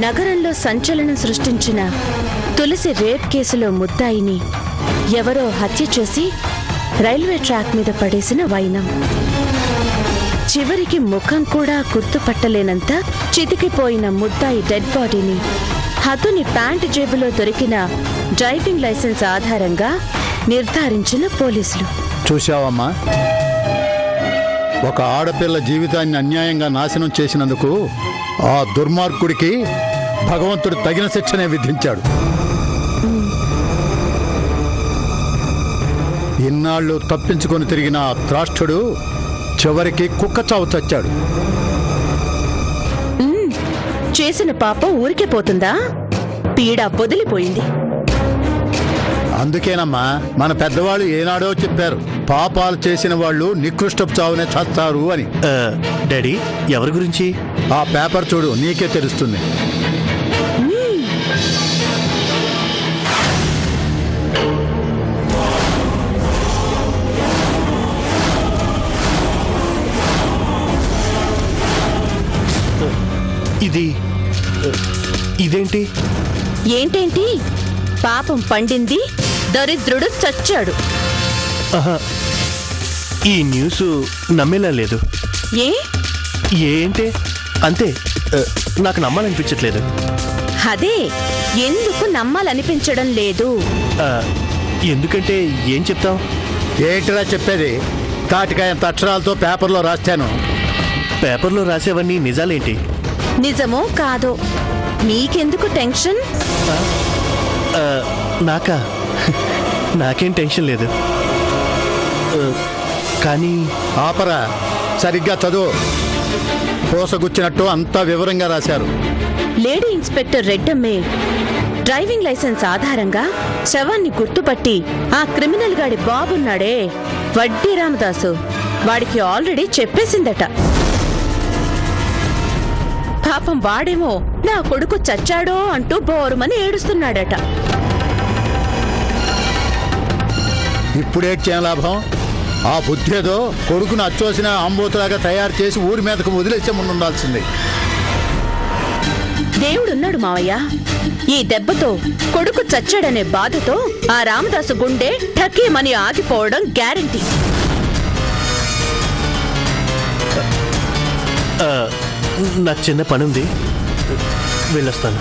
నగరంలో సంచలనం సృష్టించిన తులసి రేప్ కేసులో ముద్దాయిని ఎవరో హత్య చేసి రైల్వే ట్రాక్ మీద పడేసిన వైనం. చివరికి ముఖం కూడా గుర్తుపట్టలేనంత చితికిపోయిన ముద్దాయి డెడ్ బాడీని హతుని ప్యాంటు జేబులో దొరికిన డ్రైవింగ్ లైసెన్స్ ఆధారంగా నిర్ధారించిన పోలీసులు. చూశావమ్మా, ఒక ఆడపిల్ల జీవితాన్ని అన్యాయంగా నాశనం చేసినందుకు ఆ దుర్మార్గుడికి భగవంతుడు తగిన శిక్షనే విధించాడు. ఇన్నాళ్ళు తప్పించుకొని తిరిగిన ఆ త్రాష్టుడు చివరికి కుక్క చావు చచ్చాడు. చేసిన పాపం ఊరికే పోతుందా? పీడ వదిలిపోయింది. అందుకేనమ్మా మన పెద్దవాళ్ళు ఏనాడో చెప్పారు, పాపాలు చేసిన వాళ్ళు నికృష్టపు చావునే చస్తారు అని. డాడీ, ఎవరి గురించి? ఆ పేపర్ చూడు, నీకే తెలుస్తుంది. ఇదేంటి? ఏంటేంటి? పాపం పండింది, దరిద్రుడు చచ్చాడు. ఈ న్యూస్ నమ్మేలా లేదు. ఏంటి? అంతే, నాకు నమ్మాలనిపించట్లేదు. అదే ఎందుకు నమ్మాలనిపించడం లేదు? ఎందుకంటే ఏం చెప్తావు? ఏంటిరా చెప్పేది? తాటికాయంత అక్షరాలతో పేపర్లో రాస్తాను. పేపర్లో రాసేవన్నీ నిజాలేంటి? నిజమో కాదో నీకెందుకు టెన్షన్? నాకేం టెన్షన్ లేదు. కానీ ఆపరా, సరిగ్గా చదువు. పోసగుచ్చినట్టు అంతా వివరంగా రాశారు. లేడీ ఇన్స్పెక్టర్ రెడ్డమ్మే డ్రైవింగ్ లైసెన్స్ ఆధారంగా శవాన్ని గుర్తుపట్టి ఆ క్రిమినల్ గాడి బాబున్నాడే వడ్డీ రామదాసు, వాడికి ఆల్రెడీ చెప్పేసిందట. పాపం వాడేమో నా కొడుకు చచ్చాడో అంటూ బోరుమని ఏడుస్తున్నాడట. ఇప్పుడేం లాభం? ఆ బుద్ధేదో కొడుకును అచ్చోసిన ఆంబోతులాగా తయారు చేసి ఊరి మీదకు వదిలేసే ముందు ఉండాల్సింది. దేవుడున్నాడు మావయ్య. ఈ దెబ్బతో కొడుకు చచ్చాడనే బాధతో ఆ రామదాసు గుండె ఠకీమని ఆగిపోవడం గ్యారంటీ. నాకు చిన్న పనుంది, వెళ్ళొస్తాను.